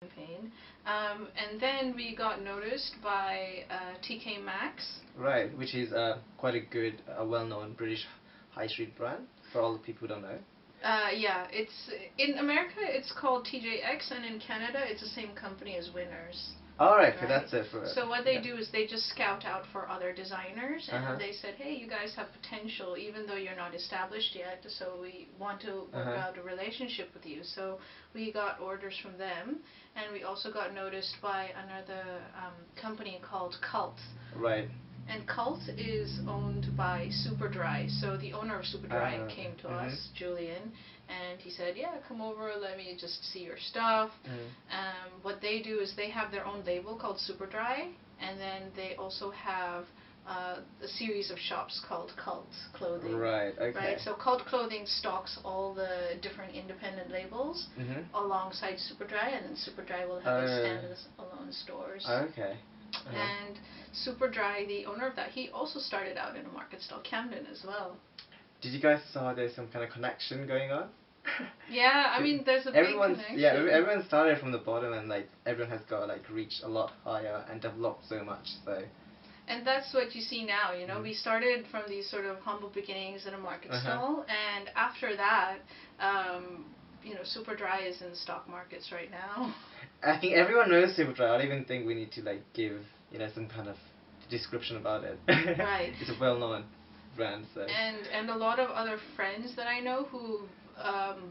campaign. And then we got noticed by TK Maxx. Right, which is quite a good, well-known British high street brand for all the people who don't know. Yeah, it's in America it's called TJX, and in Canada it's the same company as Winners. Alright, okay, Right? that's it for it. So what they do is they just scout out for other designers, and they said, hey, you guys have potential even though you're not established yet, so we want to work out a relationship with you. So we got orders from them, and we also got noticed by another company called Cult. Right. And Cult is owned by Superdry. So the owner of Superdry came to us, Julian, and he said, yeah, come over, let me just see your stuff. What they do is they have their own label called Superdry, and then they also have a series of shops called Cult Clothing. Right, okay. Right? So Cult Clothing stocks all the different independent labels alongside Superdry, and then Superdry will have its standalone stores. Okay. And Superdry, the owner of that, he also started out in a market stall Camden as well. Did you guys saw there's some kind of connection going on? Yeah, I mean there's a big connection. Yeah, everyone started from the bottom, and like everyone has got like reached a lot higher and developed so much. So. And that's what you see now, you know. We started from these sort of humble beginnings in a market stall, and after that, you know, Superdry is in the stock markets right now. I think everyone knows Superdry. I don't even think we need to like give, you know, some kind of description about it. Right. It's a well-known brand, so. And a lot of other friends that I know who've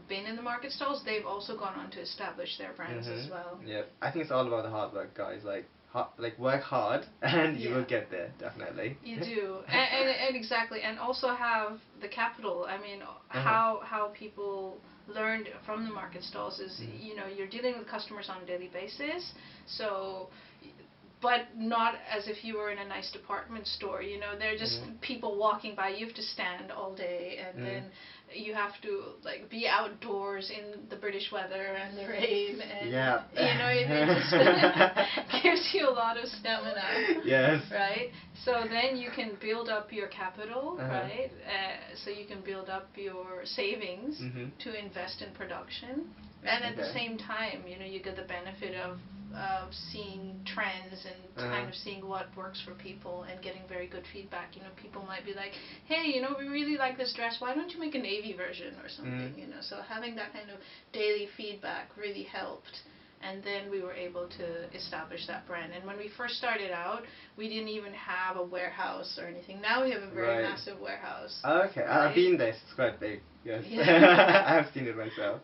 been in the market stalls, they've also gone on to establish their brands as well. Yeah, I think it's all about the hard work, guys. Like work hard, and you will get there, definitely. You do, and exactly, and also have the capital. I mean, how people learned from the market stalls is, you know, you're dealing with customers on a daily basis, so. But not as if you were in a nice department store, you know, they're just people walking by. You have to stand all day, and then you have to like be outdoors in the British weather and the rain, and you know, it just gives you a lot of stamina. Yes. Right? So then you can build up your capital, right? So you can build up your savings to invest in production, and at the same time, you know, you get the benefit of seeing trends and kind of seeing what works for people and getting very good feedback. You know, people might be like, hey, you know, we really like this dress, why don't you make a navy version or something, you know. So having that kind of daily feedback really helped, and then we were able to establish that brand. And when we first started out, we didn't even have a warehouse or anything. Now we have a very massive warehouse. Okay, right? I've been there. It's quite big. Yes. I have seen it myself.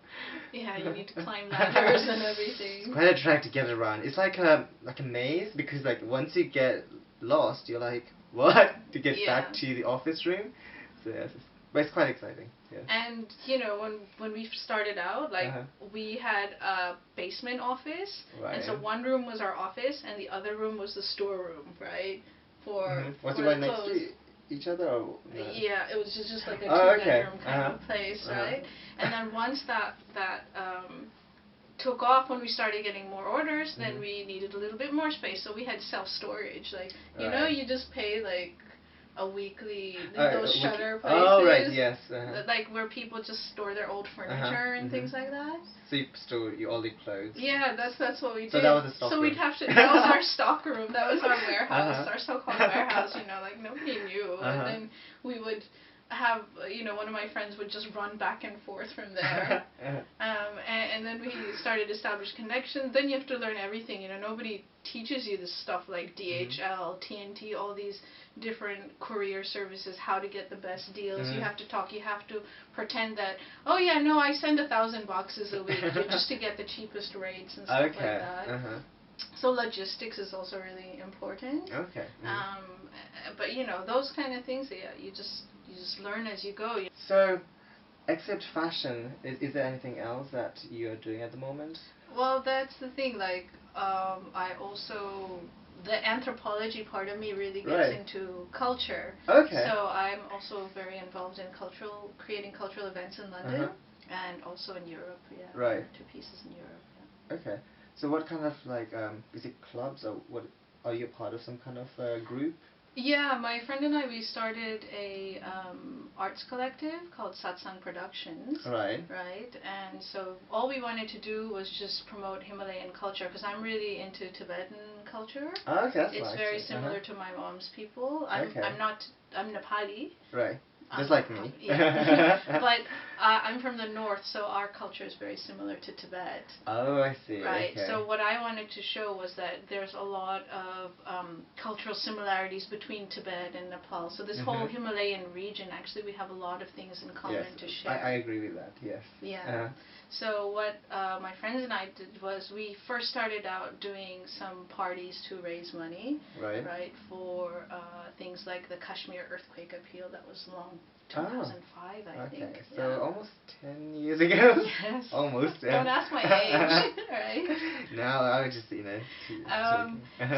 Yeah, you need to climb ladders and everything. It's quite a track to get around. It's like a maze, because like once you get lost, you're like, what? To get back to the office room. So yes, but it's quite exciting. Yeah. And you know, when we started out, like we had a basement office, and so one room was our office, and the other room was the storeroom, right? Was it right next to each other? Or no? Yeah, it was just like a two-bedroom kind of place, right? And then once that took off, when we started getting more orders, then we needed a little bit more space, so we had self-storage. Like, you know, you just pay like a weekly, those shutter places. Oh, right, yes. Like where people just store their old furniture and things like that. So you store all the clothes. Yeah, that's what we did. So that was the stock room. So we'd have to, that was our stock room, that was our warehouse, our so-called warehouse, you know, like nobody knew. And then we would have, you know, one of my friends would just run back and forth from there. And then we started to establish connections. Then you have to learn everything, you know, nobody teaches you this stuff like DHL, TNT, all these different courier services, how to get the best deals. You have to talk, you have to pretend that, oh yeah, no, I send 1,000 boxes a week just to get the cheapest rates and stuff like that. So logistics is also really important. Okay. But you know, those kind of things, you just learn as you go. So, except fashion, is there anything else that you're doing at the moment? Well, that's the thing, like, I also, the anthropology part of me really gets into culture. Okay. So I'm also very involved in creating cultural events in London, and also in Europe, Right. 2 pieces in Europe, Okay. So what kind of, like, is it clubs, or what, are you part of some kind of group? Yeah, my friend and I, we started a arts collective called Satsang Productions. Right. Right. And so all we wanted to do was just promote Himalayan culture, because I'm really into Tibetan culture. Oh, okay, that's It's nice. very similar to my mom's people. Okay. I'm Nepali. Right. Just like me. Yeah. But I'm from the north, so our culture is very similar to Tibet. Oh, I see. Right. Okay. So what I wanted to show was that there's a lot of cultural similarities between Tibet and Nepal. So this whole Himalayan region, actually, we have a lot of things in common to share. I agree with that. Yes. Yeah. So what my friends and I did was we first started out doing some parties to raise money. Right. Right, for things like the Kashmir earthquake appeal that was long 2005, I think. Okay, so almost 10 years ago. Yes. Almost. Don't ask my age, right? No, I was just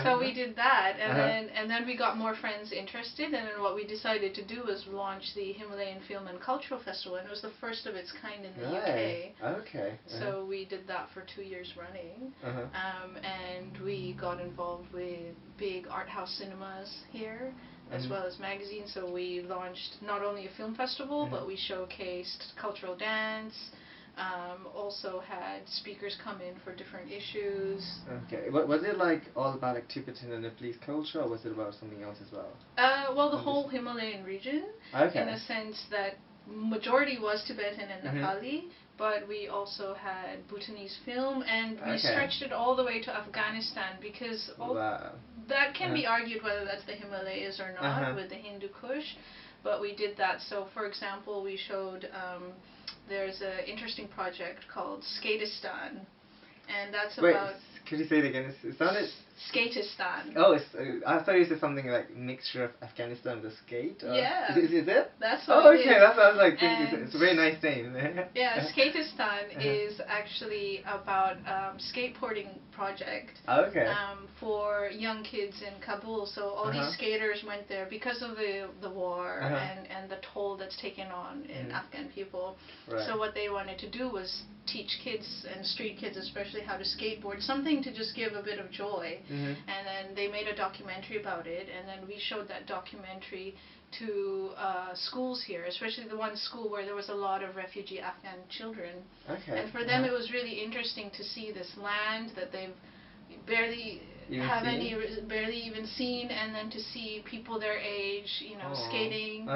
so we did that, and then we got more friends interested, and then what we decided to do was launch the Himalayan Film and Cultural Festival, and it was the first of its kind in the UK. Okay. So we did that for 2 years running, and we got involved with big art house cinemas here, as well as magazines. So we launched not only a film festival, but we showcased cultural dance, also had speakers come in for different issues. Okay. Was it like all about like Tibetan and Nepalese culture, or was it about something else as well? Well, the whole Himalayan region, in the sense that majority was Tibetan and Nepali, but we also had Bhutanese film, and we stretched it all the way to Afghanistan, because that can be argued whether that's the Himalayas or not with the Hindu Kush, but we did that. So for example, we showed there's an interesting project called Skatistan, and that's about... Could you say it again? It sounded... Skatistan. Oh, I thought you said something like mixture of Afghanistan with a skate. Yeah. Is it? That's what it is. That's what I was like thinking. It's a very nice name. Yeah, Skatistan is actually about skateboarding project for young kids in Kabul. So all these skaters went there because of the war and the toll that's taken on in Afghan people. Right. So what they wanted to do was teach kids, and street kids especially, how to skateboard, something to just give a bit of joy. And then they made a documentary about it, and then we showed that documentary to schools here, especially the one school where there was a lot of refugee Afghan children. And for them it was really interesting to see this land that they've barely even seen, and then to see people their age, skating,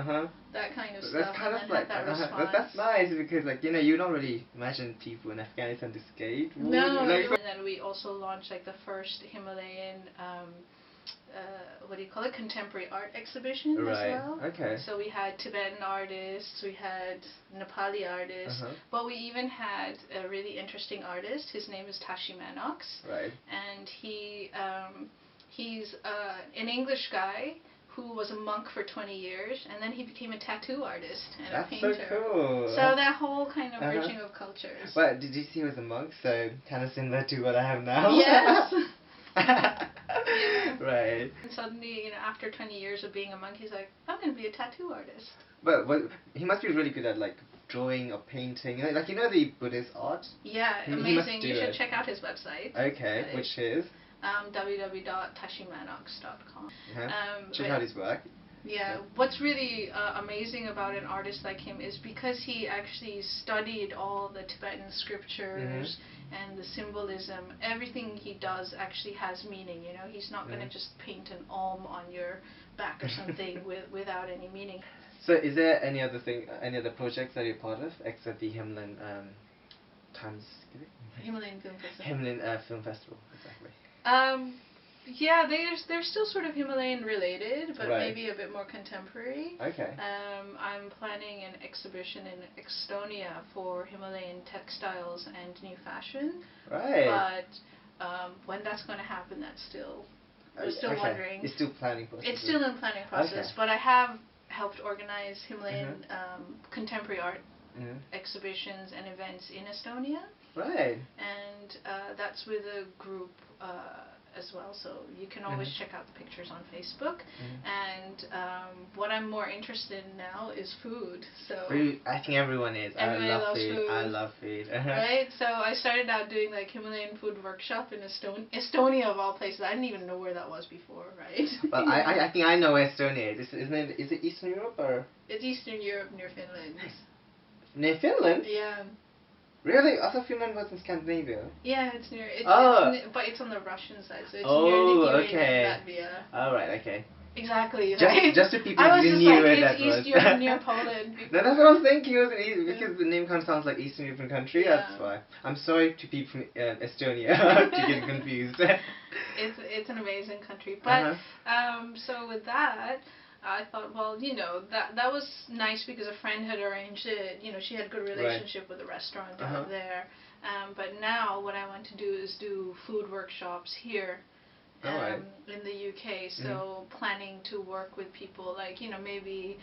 that kind of stuff, kind and of then like, that response. that's nice, because like, you don't really imagine people in Afghanistan to skate. No, and then we also launched like the first Himalayan contemporary art exhibition as well. So we had Tibetan artists, we had Nepali artists, but we even had a really interesting artist. His name is Tashi Manox, and he's an English guy who was a monk for 20 years, and then he became a tattoo artist and a painter. That's so cool. So that whole kind of bridging of cultures. Well, did you see he was a monk? So kind of similar to what I have now. Yes. Right. And suddenly, after 20 years of being a monk, he's like, I'm going to be a tattoo artist. But he must be really good at like drawing or painting, like the Buddhist art. Yeah, amazing. You should check out his website. Okay, which is www.tashimanox.com. Check out his work. Yeah, what's really amazing about an artist like him is because he actually studied all the Tibetan scriptures and the symbolism. Everything he does actually has meaning. He's not going to just paint an Om on your back or something without any meaning. So, is there any other projects that you're part of except the Himalayan Himalayan Film Festival? Himalayan Film Festival, exactly. Yeah, they're still sort of Himalayan related, but maybe a bit more contemporary. Okay. I'm planning an exhibition in Estonia for Himalayan textiles and new fashion. Right. But when that's going to happen, we're still wondering. It's still planning process. It's still in planning process, but I have helped organize Himalayan contemporary art exhibitions and events in Estonia. Right. And that's with a group as well, so you can always check out the pictures on Facebook. And what I'm more interested in now is food. So I think everyone is. Everybody loves food. I love food. Right? So I started out doing like Himalayan food workshop in Estonia of all places. I didn't even know where that was before, right? Well, I think I know where Estonia is. Is it Eastern Europe or? It's Eastern Europe near Finland. Near Finland? Yeah. Really? I thought Finland was in Scandinavia. Yeah, it's near. But it's on the Russian side, so it's near Lithuania and Latvia. All right. Okay. Exactly. Right? Just the people who knew where that was. East Europe near Poland. No, that's what I was thinking. It was because the name kind of sounds like Eastern European country. Yeah. That's why. I'm sorry to people from Estonia to get confused. It's an amazing country, but so with that, I thought, well, you know, that was nice because a friend had arranged it. You know, she had a good relationship with a restaurant out there. But now what I want to do is do food workshops here. In the UK, so planning to work with people like, you know, maybe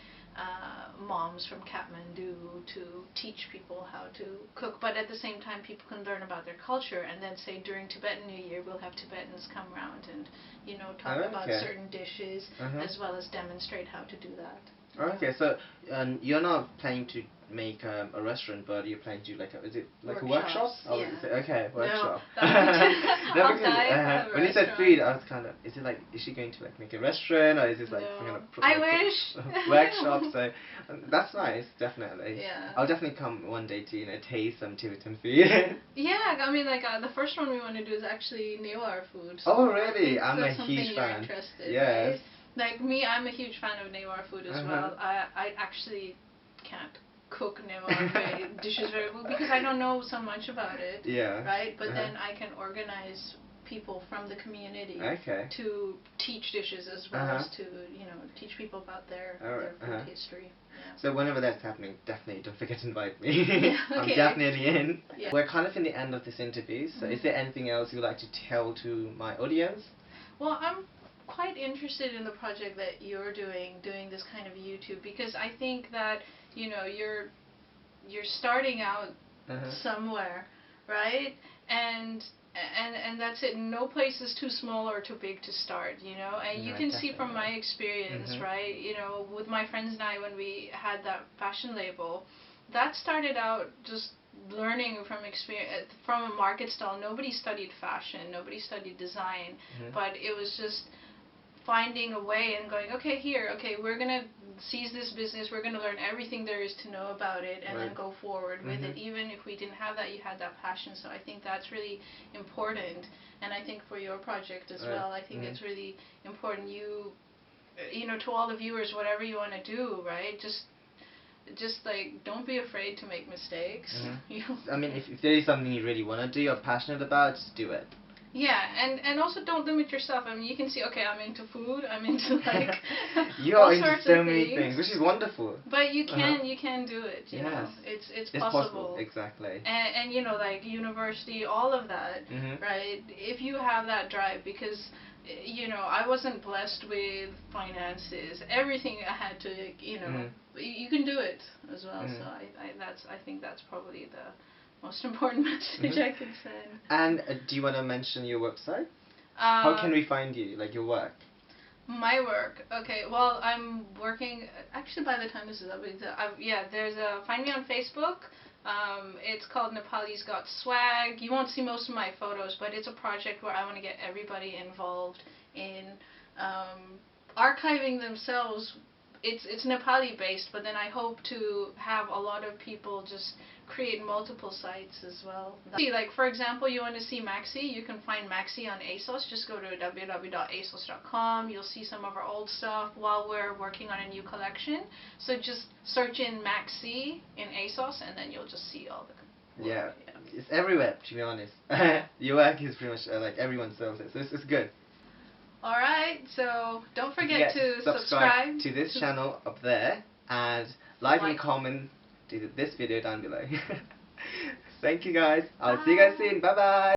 moms from Kathmandu to teach people how to cook, but at the same time people can learn about their culture, and then say during Tibetan New Year we'll have Tibetans come around and, you know, talk about certain dishes as well as demonstrate how to do that. Okay, so you're not planning to make a restaurant, but you're planning to do like a workshop? Oh, yeah. Okay, workshop. No, because when you said food, I was kind of, is she going to like make a restaurant, or is this like some kind of I wish workshop? So that's nice, definitely. Yeah. I'll definitely come one day to, you know, taste some Tibetan food. Yeah, I mean, like the first one we want to do is actually Newar food. So oh really? I'm a huge fan. You're interested, yes. Right? Like me, I'm a huge fan of Newar food as well. I actually can't cook Newar dishes very well because I don't know so much about it. Yeah. Right? But then I can organize people from the community to teach dishes as well as to, you know, teach people about their food history. Yeah. So whenever that's happening, definitely don't forget to invite me. Yeah, okay. I'm definitely in. Yeah. We're kind of in the end of this interview, so is there anything else you'd like to tell to my audience? Well, I'm quite interested in the project that you're doing this kind of YouTube, because I think that, you know, you're starting out somewhere, right? And that's it. No place is too small or too big to start, you know. And you can see from my experience, right? You know, with my friends and I, when we had that fashion label, that started out just learning from experience, from a market stall. Nobody studied fashion, nobody studied design, but it was just finding a way and going, okay, we're going to seize this business, we're going to learn everything there is to know about it, and then go forward with it. Even if we didn't have that, you had that passion. So I think that's really important, and I think for your project as well, I think it's really important. You know, to all the viewers, whatever you want to do, right, just like, don't be afraid to make mistakes. You know? I mean, if there is something you really want to do, you're passionate about, just do it. Yeah, and also don't limit yourself. I mean, you can see, okay, I'm into food, I'm into like you are into so many things, which is wonderful. But you can do it. You know, it's possible. Exactly. And you know, like university, all of that, right? If you have that drive, because you know, I wasn't blessed with finances. Everything I had to, you know, you can do it as well. So I think that's probably the most important message I could send. And do you want to mention your website? How can we find you, like your work? My work, okay. Well, I'm working. Actually, by the time this is up, there's find me on Facebook. It's called Nepali's Got Swag. You won't see most of my photos, but it's a project where I want to get everybody involved in archiving themselves. It's Nepali based, but then I hope to have a lot of people just create multiple sites as well. Like, for example, you want to see Maxi, you can find Maxi on ASOS. Just go to www.asos.com. You'll see some of our old stuff while we're working on a new collection. So just search in Maxi in ASOS, and then you'll just see all the work. It's everywhere, to be honest. Your work is pretty much like everyone sells it, so it's good. Alright, so don't forget to subscribe to this channel up there, and like and comment to this video down below. Thank you guys. I'll see you guys soon. Bye bye.